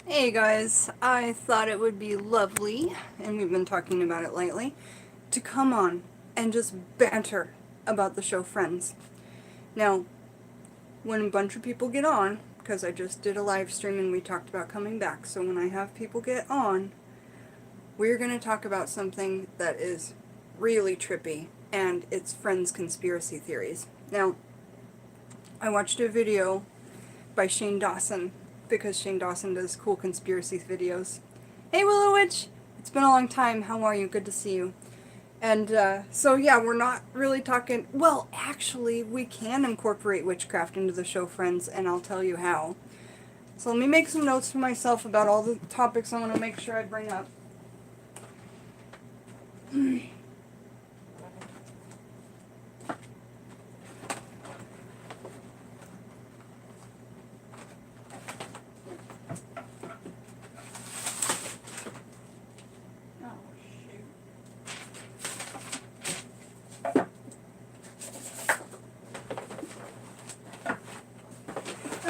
Hey guys, I thought it would be lovely, and we've been talking about it lately, to come on and just banter about the show Friends. Now, when a bunch of people get on, because I just did a live stream and we talked about coming back, so when I have people get on, we're going to talk about something that is really trippy, and it's Friends conspiracy theories. Now, I watched a video by Shane Dawson, because Shane Dawson does cool conspiracy videos. Hey Willow Witch! It's been a long time. How are you? Good to see you. And so yeah, we're not really talking... Well, actually, we can incorporate witchcraft into the show Friends, and I'll tell you how. So let me make some notes for myself about all the topics I want to make sure I bring up.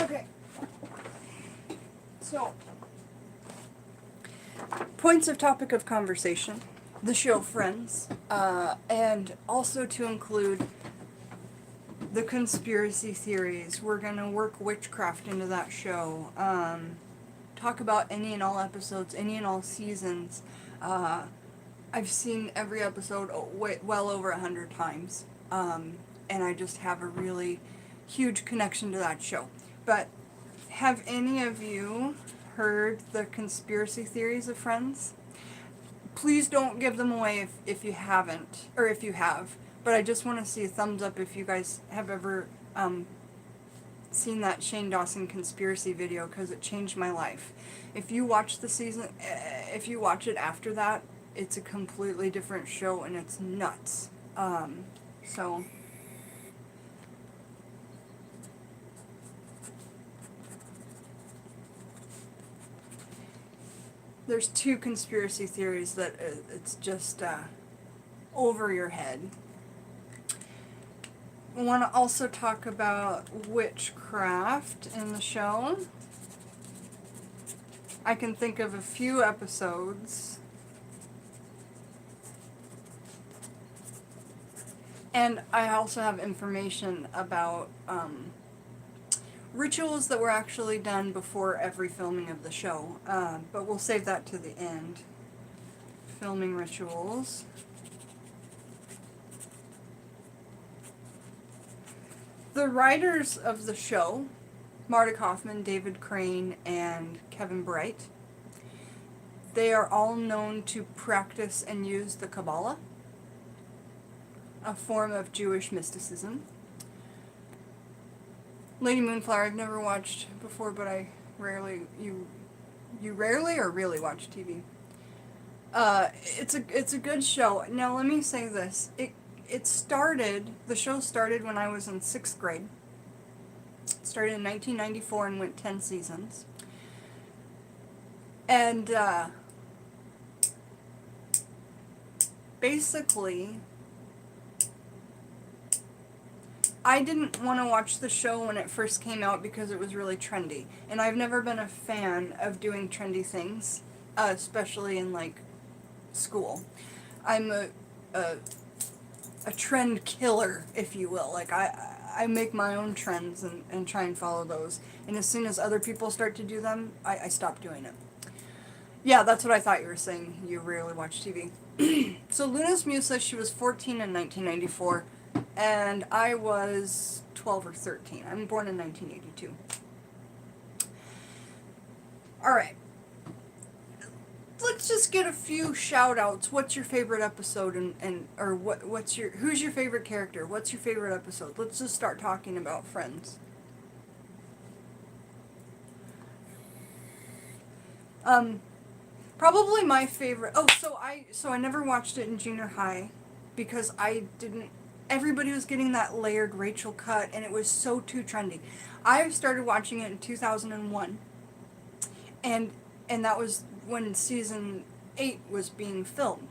Okay. So, points of topic of conversation, the show Friends, and also to include the conspiracy theories. We're going to work witchcraft into that show. Talk about any and all episodes, any and all seasons. I've seen every episode well over 100 times. And I just have a really huge connection to that show. But have any of you heard the conspiracy theories of Friends? Please don't give them away if you haven't, or if you have. But I just want to see a thumbs up if you guys have ever seen that Shane Dawson conspiracy video, because it changed my life. If you watch the season, if you watch it after that, it's a completely different show and it's nuts. So... There's two conspiracy theories that it's just over your head. I want to also talk about witchcraft in the show. I can think of a few episodes. And I also have information about rituals that were actually done before every filming of the show. But we'll save that to the end. Filming rituals. The writers of the show, Marta Kaufman, David Crane, and Kevin Bright, they are all known to practice and use the Kabbalah, a form of Jewish mysticism. Lady Moonflower, I've never watched before, but I rarely, you rarely or really watch TV? It's a good show. Now let me say this. The show started when I was in 6th grade. It started in 1994 and went 10 seasons. And, basically, I didn't want to watch the show when it first came out because it was really trendy. And I've never been a fan of doing trendy things, especially in, like, school. I'm a trend killer, if you will. Like, I make my own trends and try and follow those. And as soon as other people start to do them, I stop doing it. Yeah, that's what I thought you were saying. You rarely watch TV. So Luna's Muse says she was 14 in 1994, and I was 12 or 13. I'm born in 1982. Alright. Let's just get a few shout outs. What's your favorite episode or who's your favorite character? What's your favorite episode? Let's just start talking about Friends. Probably my favorite. Oh, so I never watched it in junior high because everybody was getting that layered Rachel cut and it was so too trendy. I started watching it in 2001. And that was when season 8 was being filmed.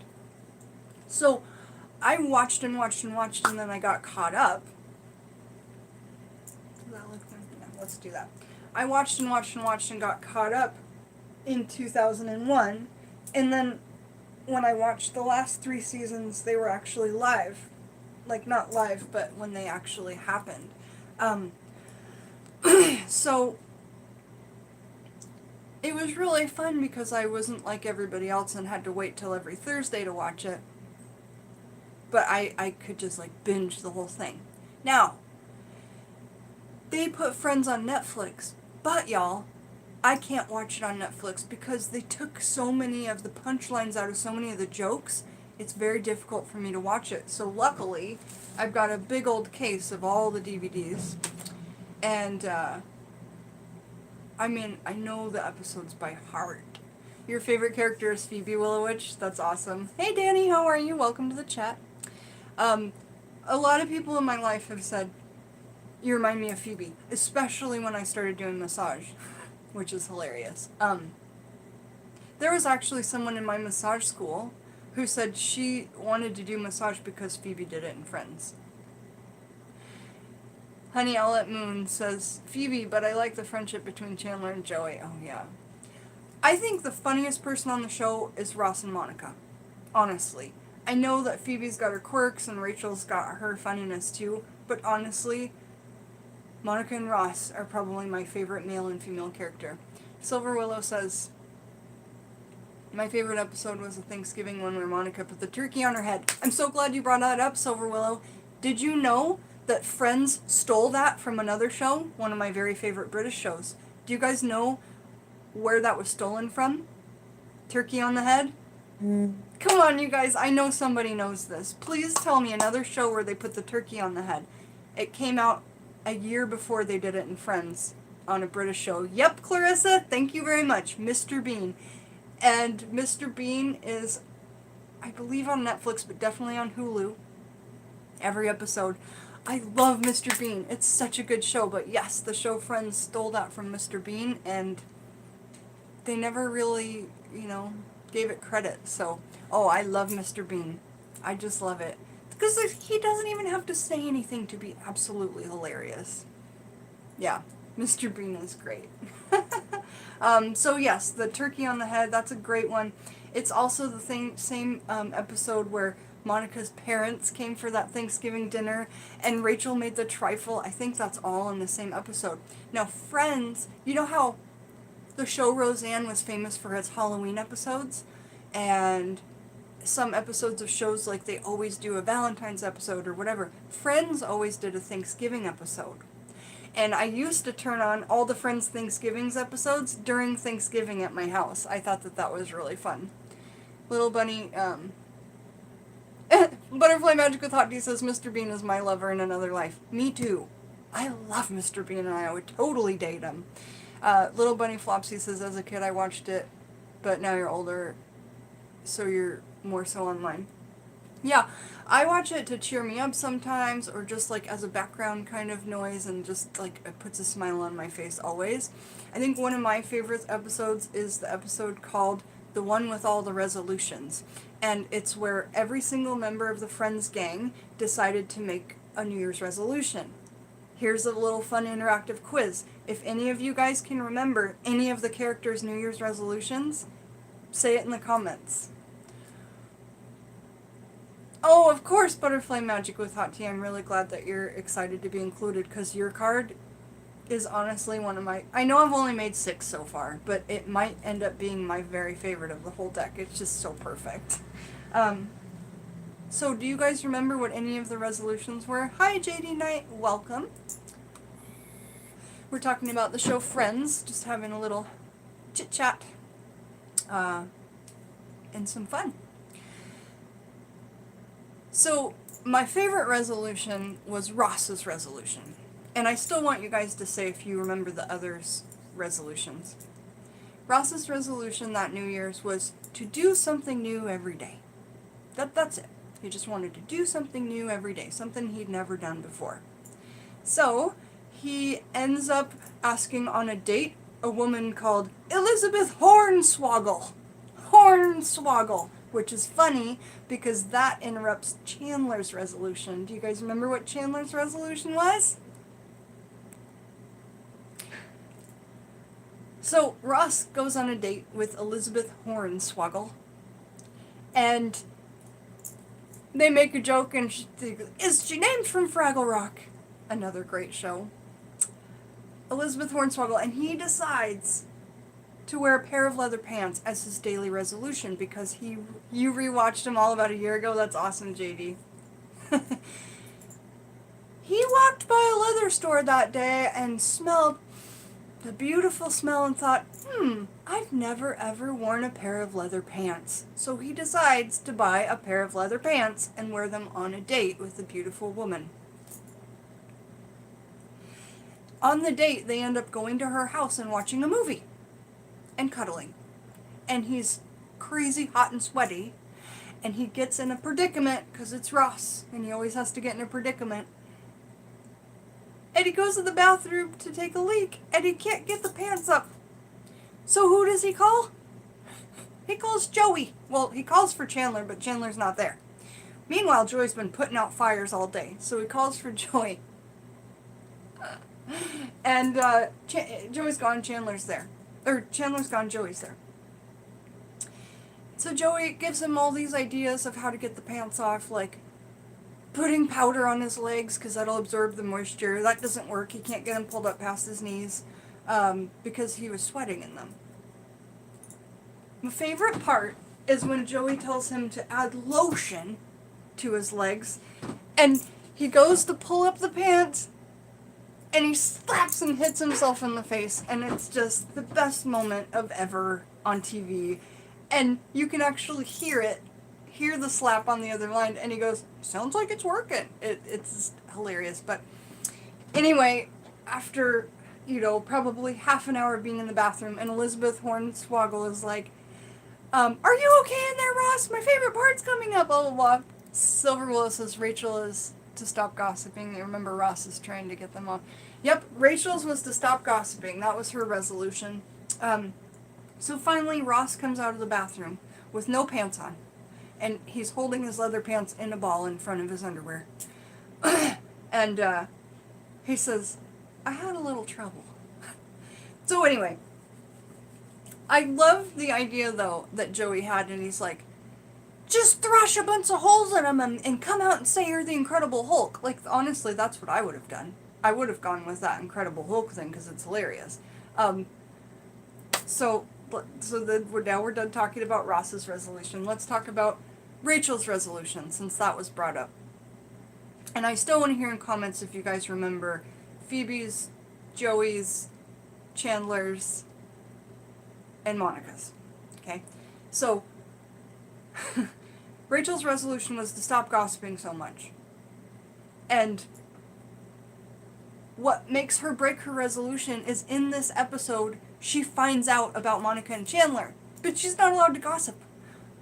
So I watched and watched and watched, and then I got caught up. Does that look good? Yeah, let's do that. I watched and watched and watched and got caught up in 2001, and then when I watched the last 3 seasons, they were actually live. Like, not live, but when they actually happened. So, it was really fun because I wasn't like everybody else and had to wait till every Thursday to watch it. But I could just, like, binge the whole thing. Now, they put Friends on Netflix, but y'all, I can't watch it on Netflix because they took so many of the punchlines out of so many of the jokes. It's very difficult for me to watch it. So luckily, I've got a big old case of all the DVDs. And, I mean, I know the episodes by heart. Your favorite character is Phoebe Willowitch. That's awesome. Hey Danny, how are you? Welcome to the chat. A lot of people in my life have said, you remind me of Phoebe, especially when I started doing massage, which is hilarious. There was actually someone in my massage school who said she wanted to do massage because Phoebe did it in Friends. Honey Owlet Moon says, Phoebe, but I like the friendship between Chandler and Joey. Oh, yeah. I think the funniest person on the show is Ross and Monica. Honestly. I know that Phoebe's got her quirks and Rachel's got her funniness too, but honestly, Monica and Ross are probably my favorite male and female character. Silver Willow says, my favorite episode was the Thanksgiving one where Monica put the turkey on her head. I'm so glad you brought that up, Silver Willow. Did you know that Friends stole that from another show? One of my very favorite British shows. Do you guys know where that was stolen from? Turkey on the head? Come on, you guys. I know somebody knows this. Please tell me another show where they put the turkey on the head. It came out a year before they did it in Friends on a British show. Yep, Clarissa, thank you very much. Mr. Bean. And Mr. Bean is, I believe, on Netflix, but definitely on Hulu. Every episode. I love Mr. Bean. It's such a good show, but yes, the show Friends stole that from Mr. Bean, and they never really, gave it credit. So, I love Mr. Bean. I just love it. Because he doesn't even have to say anything to be absolutely hilarious. Yeah, Mr. Bean is great. So yes, the turkey on the head, that's a great one. It's also the same episode where Monica's parents came for that Thanksgiving dinner and Rachel made the trifle. I think that's all in the same episode. Now, Friends, you know how the show Roseanne was famous for its Halloween episodes? And some episodes of shows, like, they always do a Valentine's episode or whatever. Friends always did a Thanksgiving episode. And I used to turn on all the Friends Thanksgivings episodes during Thanksgiving at my house. I thought that was really fun. Little Bunny, Butterfly Magic with Hot Tea says, Mr. Bean is my lover in another life. Me too. I love Mr. Bean and I would totally date him. Little Bunny Flopsy says, as a kid I watched it, but now you're older, so you're more so online. Yeah, I watch it to cheer me up sometimes, or just like as a background kind of noise, and just like it puts a smile on my face always. I think one of my favorite episodes is the episode called The One with All the Resolutions. And it's where every single member of the Friends gang decided to make a New Year's resolution. Here's a little fun interactive quiz. If any of you guys can remember any of the characters' New Year's resolutions, say it in the comments. Oh, of course, Butterfly Magic with Hot Tea. I'm really glad that you're excited to be included, because your card is honestly one of my... I know I've only made 6 so far, but it might end up being my very favorite of the whole deck. It's just so perfect. So do you guys remember what any of the resolutions were? Hi, JD Knight. Welcome. We're talking about the show Friends, just having a little chit-chat and some fun. So, my favorite resolution was Ross's resolution. And I still want you guys to say if you remember the others' resolutions. Ross's resolution that New Year's was to do something new every day. That's it. He just wanted to do something new every day, something he'd never done before. So, he ends up asking on a date a woman called Elizabeth Hornswoggle. Hornswoggle. Which is funny, because that interrupts Chandler's resolution. Do you guys remember what Chandler's resolution was? So Ross goes on a date with Elizabeth Hornswoggle, and they make a joke, and is she named from Fraggle Rock? Another great show. Elizabeth Hornswoggle, and he decides to wear a pair of leather pants as his daily resolution because you rewatched them all about a year ago. That's awesome, JD. He walked by a leather store that day and smelled the beautiful smell and thought, I've never ever worn a pair of leather pants. So he decides to buy a pair of leather pants and wear them on a date with a beautiful woman. On the date, they end up going to her house and watching a movie and cuddling. And he's crazy hot and sweaty, and he gets in a predicament because it's Ross, and he always has to get in a predicament. And he goes to the bathroom to take a leak, and he can't get the pants up. So who does he call? He calls Joey. Well, he calls for Chandler, but Chandler's not there. Meanwhile, Joey's been putting out fires all day, so he calls for Joey. And Joey's gone, Chandler's there. Or Chandler's gone, Joey's there. So Joey gives him all these ideas of how to get the pants off, like putting powder on his legs because that'll absorb the moisture. That doesn't work. He can't get them pulled up past his knees because he was sweating in them. My favorite part is when Joey tells him to add lotion to his legs, and he goes to pull up the pants, and he slaps and hits himself in the face, and it's just the best moment of ever on TV. And you can actually hear the slap on the other line, and he goes, sounds like it's working. It's hilarious. But anyway, after, probably half an hour of being in the bathroom, and Elizabeth Hornswoggle is like, are you okay in there, Ross? My favorite part's coming up, blah, blah, blah. Silver Willow says Rachel is to stop gossiping. Remember, Ross is trying to get them off. Yep, Rachel's was to stop gossiping. That was her resolution. So finally, Ross comes out of the bathroom with no pants on. And he's holding his leather pants in a ball in front of his underwear. And he says, I had a little trouble. So anyway, I love the idea, though, that Joey had, and he's like, just thrash a bunch of holes in them and come out and say you're the Incredible Hulk. Like, honestly, that's what I would have done. I would have gone with that Incredible Hulk thing because it's hilarious. So now we're done talking about Ross's resolution. Let's talk about Rachel's resolution, since that was brought up. And I still want to hear in comments if you guys remember Phoebe's, Joey's, Chandler's, and Monica's. Okay? So, Rachel's resolution was to stop gossiping so much. And what makes her break her resolution is in this episode, she finds out about Monica and Chandler. But she's not allowed to gossip.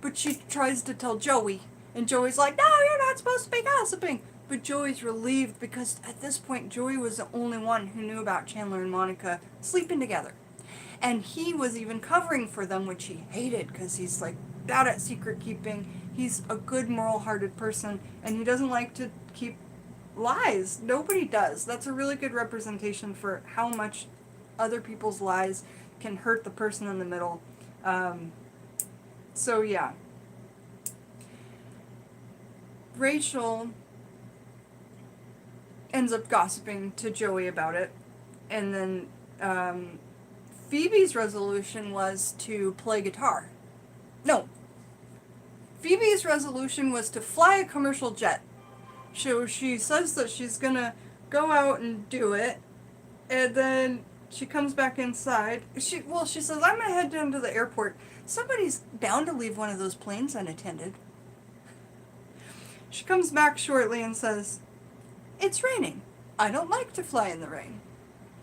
But she tries to tell Joey. And Joey's like, no, you're not supposed to be gossiping. But Joey's relieved because at this point, Joey was the only one who knew about Chandler and Monica sleeping together. And he was even covering for them, which he hated because he's like bad at secret keeping. He's a good moral-hearted person. And he doesn't like to keep lies. Nobody does. That's a really good representation for how much other people's lies can hurt the person in the middle. So yeah. Rachel ends up gossiping to Joey about it. And then Phoebe's resolution was to play guitar. No. Phoebe's resolution was to fly a commercial jet. So she says that she's gonna go out and do it, and then she comes back inside. She says, I'm gonna head down to the airport. Somebody's bound to leave one of those planes unattended. She comes back shortly and says, it's raining. I don't like to fly in the rain.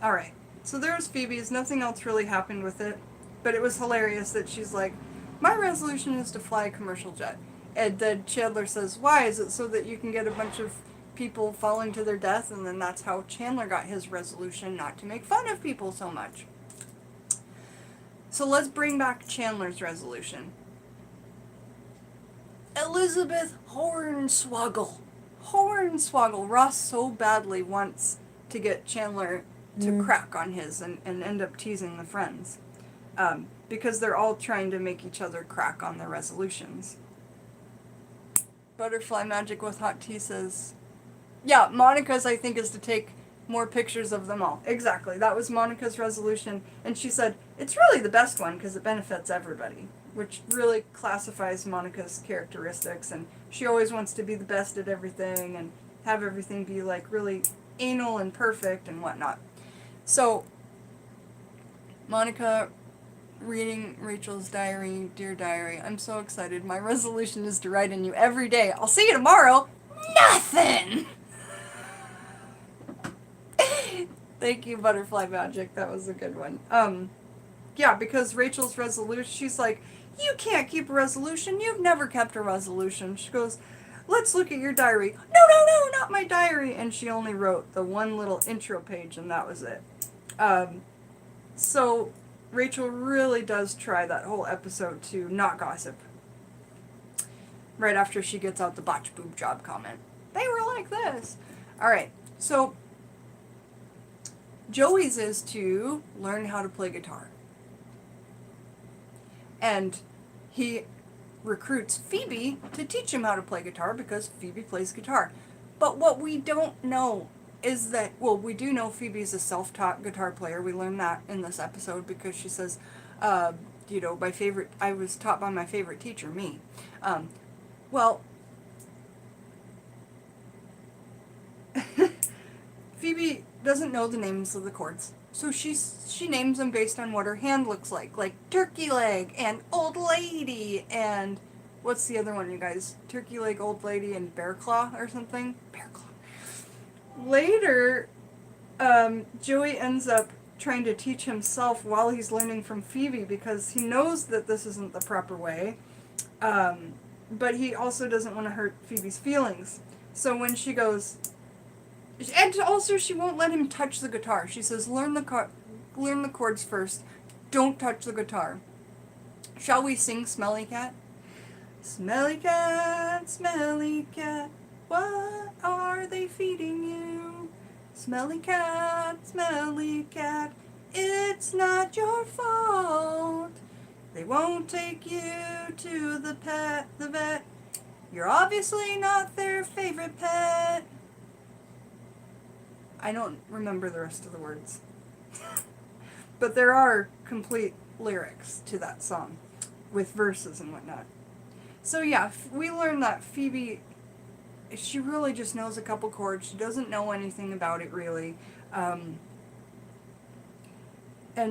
Alright, so there's Phoebe's. Nothing else really happened with it, but it was hilarious that she's like, my resolution is to fly a commercial jet. And then Chandler says, why? Is it so that you can get a bunch of people falling to their death? And then that's how Chandler got his resolution not to make fun of people so much. So let's bring back Chandler's resolution. Elizabeth Hornswoggle. Ross so badly wants to get Chandler to crack on his and end up teasing the friends. because they're all trying to make each other crack on their resolutions. Butterfly Magic with Hot Tea says, yeah, Monica's, I think, is to take more pictures of them all. Exactly. That was Monica's resolution. And she said, it's really the best one because it benefits everybody, which really classifies Monica's characteristics. And she always wants to be the best at everything and have everything be, like, really anal and perfect and whatnot. So, Monica reading Rachel's diary. Dear diary, I'm so excited. My resolution is to write in you every day. I'll see you tomorrow. Nothing! Thank you, Butterfly Magic. That was a good one. Yeah, because Rachel's resolution, she's like, you can't keep a resolution. You've never kept a resolution. She goes, let's look at your diary. No, not my diary. And she only wrote the one little intro page, and that was it. So Rachel really does try that whole episode to not gossip. Right after she gets out the botch boob job comment. They were like this. Alright, so Joey's is to learn how to play guitar. And he recruits Phoebe to teach him how to play guitar because Phoebe plays guitar. But what we don't know is that, well, we do know Phoebe's a self-taught guitar player. We learned that in this episode because she says, you know, I was taught by my favorite teacher, me. Well, Phoebe doesn't know the names of the chords, so she names them based on what her hand looks like turkey leg and old lady and what's the other one, you guys? Turkey leg, old lady, and bear claw or something. Bear claw. Later, Joey ends up trying to teach himself while he's learning from Phoebe because he knows that this isn't the proper way, but he also doesn't want to hurt Phoebe's feelings. So when she goes, and also she won't let him touch the guitar. She says, learn the chords first. Don't touch the guitar. Shall we sing Smelly Cat? Smelly cat, what are they feeding you? Smelly cat, it's not your fault. They won't take you to the vet. You're obviously not their favorite pet. I don't remember the rest of the words. But there are complete lyrics to that song with verses and whatnot. So yeah, we learned that Phoebe, she really just knows a couple chords. She doesn't know anything about it really. And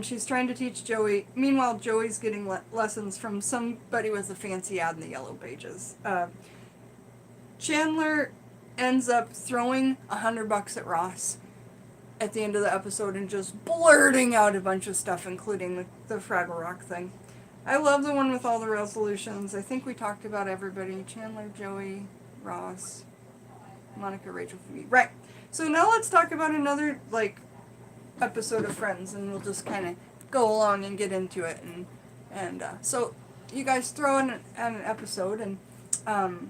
she's trying to teach Joey. Meanwhile, Joey's getting lessons from somebody with a fancy ad in the Yellow Pages. Chandler ends up throwing $100 at Ross at the end of the episode and just blurting out a bunch of stuff, including the Fraggle Rock thing. I love the one with all the resolutions. I think we talked about everybody. Chandler, Joey, Ross, Monica, Rachel, Phoebe. Right. So now let's talk about another, episode of Friends, and we'll just kind of go along and get into it. And so you guys throw in an episode, and I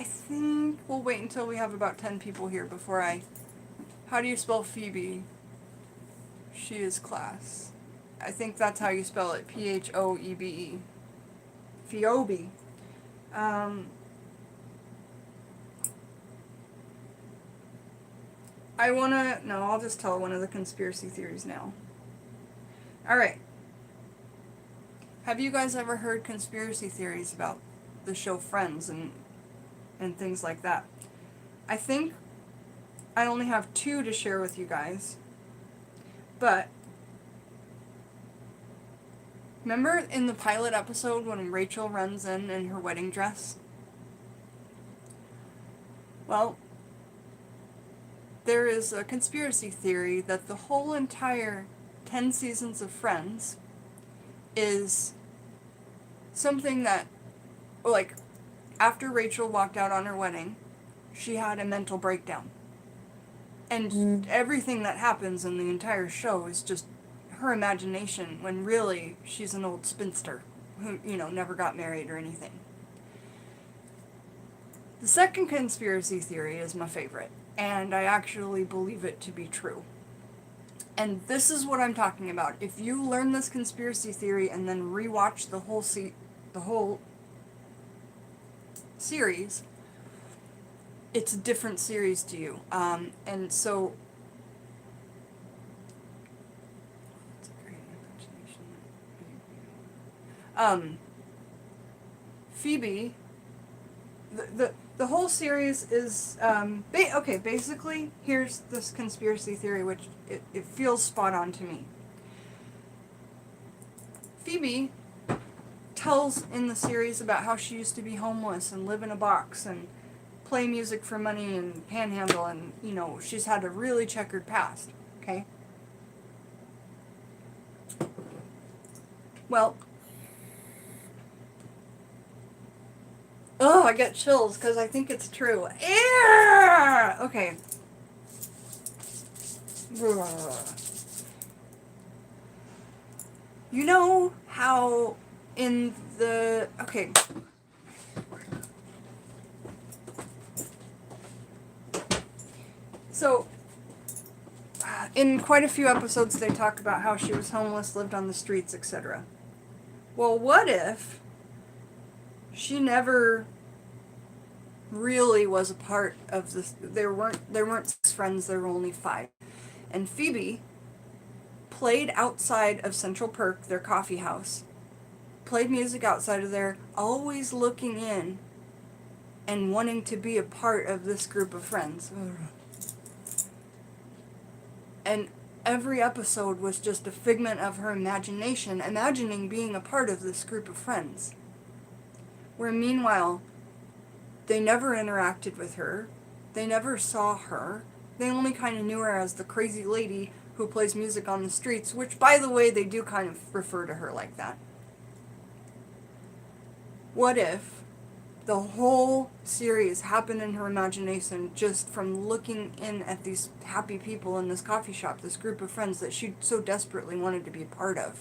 think we'll wait until we have about 10 people here before how do you spell Phoebe? She is class. I think that's how you spell it. Phoebe. Phoebe. I'll just tell one of the conspiracy theories now. Alright. Have you guys ever heard conspiracy theories about the show Friends and things like that? I think I only have 2 to share with you guys. But remember in the pilot episode when Rachel runs in her wedding dress? Well, there is a conspiracy theory that the whole entire 10 seasons of Friends is something that, after Rachel walked out on her wedding, she had a mental breakdown. And everything that happens in the entire show is just her imagination, when really she's an old spinster who, never got married or anything. The second conspiracy theory is my favorite, and I actually believe it to be true. And this is what I'm talking about. If you learn this conspiracy theory and then rewatch the whole series, it's a different series to you. And so Phoebe, the whole series is okay. Basically, here's this conspiracy theory, which it feels spot on to me. Phoebe tells in the series about how she used to be homeless and live in a box and play music for money and panhandle, and you know, she's had a really checkered past. Okay. Well, oh, I get chills because I think it's true. Yeah! Okay. You know how in the... Okay. So, in quite a few episodes they talk about how she was homeless, lived on the streets, etc. Well, what if she never really was a part of this? There weren't 6 friends, there were only 5. And Phoebe played outside of Central Perk, their coffee house, played music outside of there, always looking in and wanting to be a part of this group of friends. And every episode was just a figment of her imagination, imagining being a part of this group of friends. Where meanwhile, they never interacted with her, they never saw her, they only kind of knew her as the crazy lady who plays music on the streets, which, by the way, they do kind of refer to her like that. What if the whole series happened in her imagination just from looking in at these happy people in this coffee shop, this group of friends that she so desperately wanted to be a part of?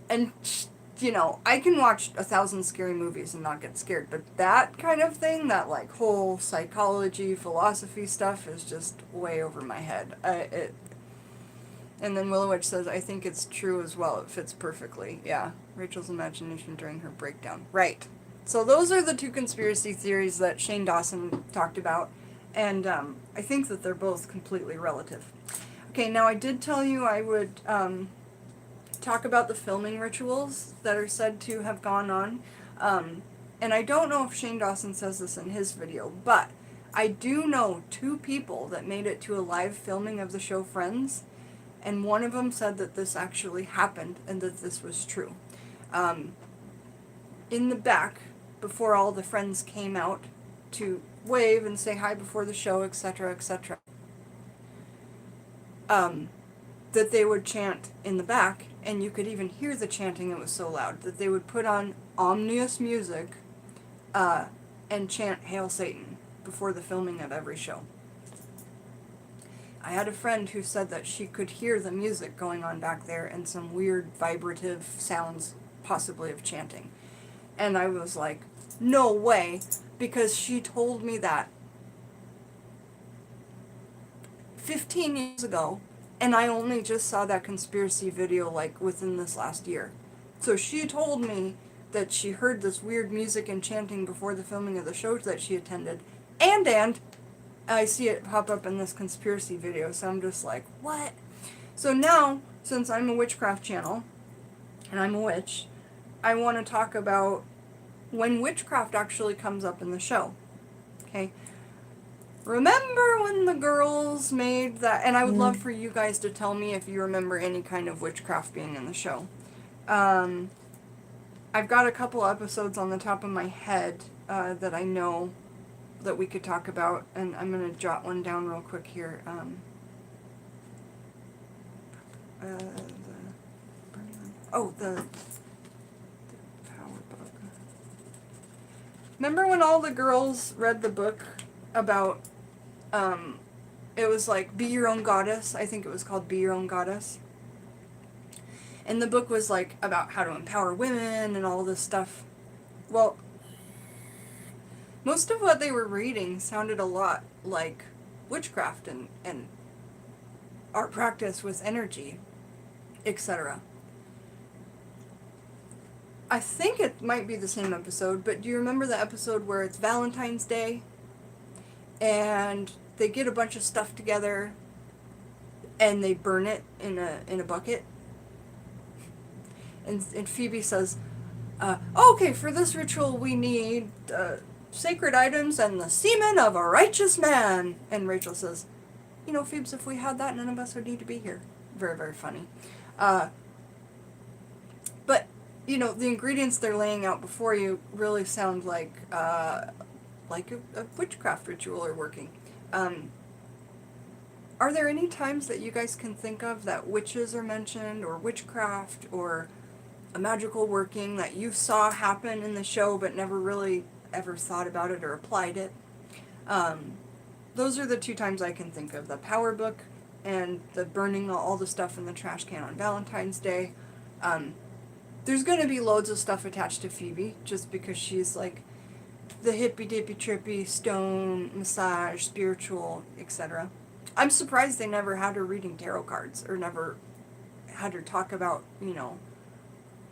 And, you know, I can watch 1,000 scary movies and not get scared, but that kind of thing, that like whole psychology, philosophy stuff is just way over my head. And then Willow Witch says, I think it's true as well. It fits perfectly. Yeah. Rachel's imagination during her breakdown. Right. So those are the 2 conspiracy theories that Shane Dawson talked about. And I think that they're both completely relative. Okay, now I did tell you I would talk about the filming rituals that are said to have gone on. And I don't know if Shane Dawson says this in his video, but I do know 2 people that made it to a live filming of the show Friends. And one of them said that this actually happened and that this was true. In the back, before all the friends came out to wave and say hi before the show, etc., etc., that they would chant in the back, and you could even hear the chanting, it was so loud, that they would put on ominous music and chant Hail Satan before the filming of every show. I had a friend who said that she could hear the music going on back there and some weird vibrative sounds, possibly of chanting. And I was like, no way, because she told me that 15 years ago, and I only just saw that conspiracy video like within this last year. So she told me that she heard this weird music and chanting before the filming of the shows that she attended, and I see it pop up in this conspiracy video, so I'm just like, what? So now, since I'm a witchcraft channel, and I'm a witch, I want to talk about when witchcraft actually comes up in the show. Okay? Remember when the girls made that, and I would love for you guys to tell me if you remember any kind of witchcraft being in the show. I've got a couple episodes on the top of my head that I know that we could talk about, and I'm going to jot one down real quick here. The Power Book. Remember when all the girls read the book about, it was like Be Your Own Goddess? I think it was called Be Your Own Goddess. And the book was like about how to empower women and all this stuff. Well, most of what they were reading sounded a lot like witchcraft and our practice with energy, etc. I think it might be the same episode, but do you remember the episode where it's Valentine's Day and they get a bunch of stuff together and they burn it in a bucket? And Phoebe says, okay, for this ritual we need sacred items and the semen of a righteous man. And Rachel says, you know, Phoebes, if we had that, none of us would need to be here. Very, very funny. But, you know, the ingredients they're laying out before you really sound like a witchcraft ritual are working. Are there any times that you guys can think of that witches are mentioned, or witchcraft, or a magical working that you saw happen in the show but never really ever thought about it or applied it? Those are the two times I can think of, the power book and the burning all the stuff in the trash can on Valentine's Day. There's going to be loads of stuff attached to Phoebe, just because she's like the hippy dippy trippy stone massage spiritual, etc. I'm surprised they never had her reading tarot cards, or never had her talk about, you know,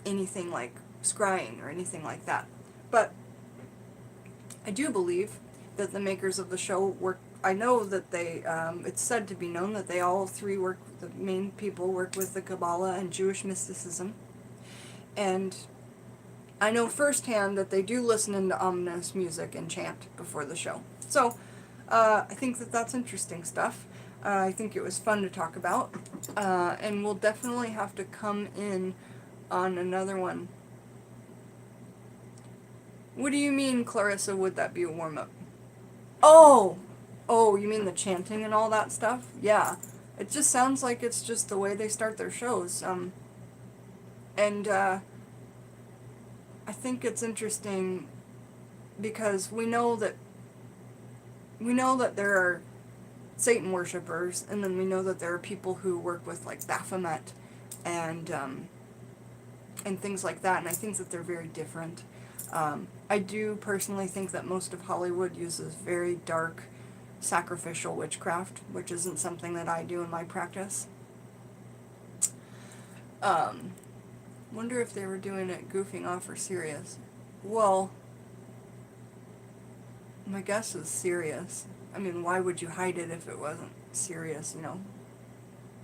anything like scrying or anything like that. But I do believe that the makers of the show work. I know that they, it's said to be known that they all three work, the main people work with the Kabbalah and Jewish mysticism. And I know firsthand that they do listen into ominous music and chant before the show. So I think that that's interesting stuff. I think it was fun to talk about. And we'll definitely have to come in on another one. What do you mean, Clarissa, would that be a warm-up? Oh, you mean the chanting and all that stuff? Yeah. It just sounds like it's just the way they start their shows. And I think it's interesting because we know that there are Satan worshippers, and then we know that there are people who work with like Baphomet and things like that, and I think that they're very different. I do personally think that most of Hollywood uses very dark, sacrificial witchcraft, which isn't something that I do in my practice. Wonder if they were doing it goofing off or serious. Well, my guess is serious. I mean, why would you hide it if it wasn't serious, you know?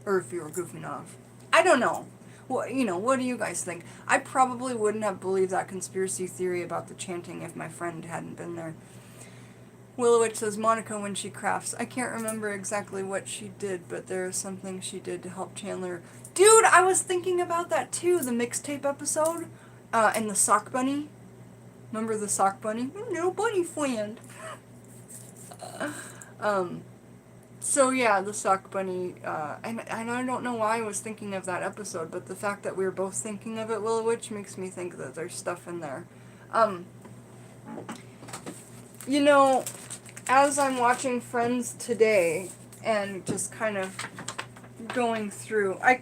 Or if you were goofing off. I don't know. Well, you know, what do you guys think? I probably wouldn't have believed that conspiracy theory about the chanting if my friend hadn't been there. Willowitch says, Monica, when she crafts, I can't remember exactly what she did, but there is something she did to help Chandler. Dude, I was thinking about that too, the mixtape episode, and the sock bunny. Remember the sock bunny? No bunny friend. So yeah, the sock bunny, and I don't know why I was thinking of that episode, but the fact that we were both thinking of it, Willowitch, makes me think that there's stuff in there. You know, as I'm watching Friends today, and just kind of going through, I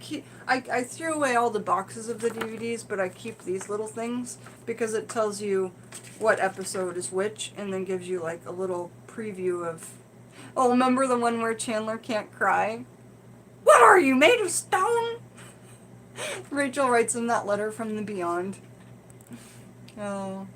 threw away all the boxes of the DVDs, but I keep these little things, because it tells you what episode is which, and then gives you like a little preview of, oh, remember the one where Chandler can't cry? What are you, made of stone? Rachel writes him that letter from the beyond. Oh.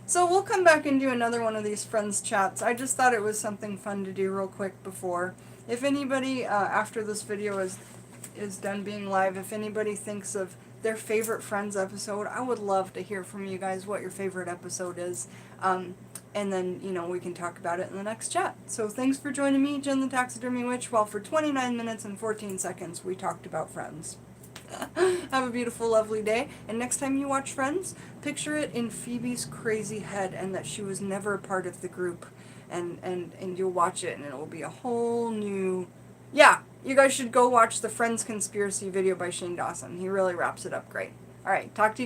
So we'll come back and do another one of these Friends chats. I just thought it was something fun to do real quick before. If anybody, after this video is done being live, if anybody thinks of their favorite Friends episode, I would love to hear from you guys what your favorite episode is. And then, you know, we can talk about it in the next chat. So thanks for joining me, Jen the Taxidermy Witch, while for 29 minutes and 14 seconds we talked about Friends. Have a beautiful, lovely day. And next time you watch Friends, picture it in Phoebe's crazy head and that she was never a part of the group. And you'll watch it and it will be a whole new... Yeah, you guys should go watch the Friends Conspiracy video by Shane Dawson. He really wraps it up great. Alright, talk to you guys.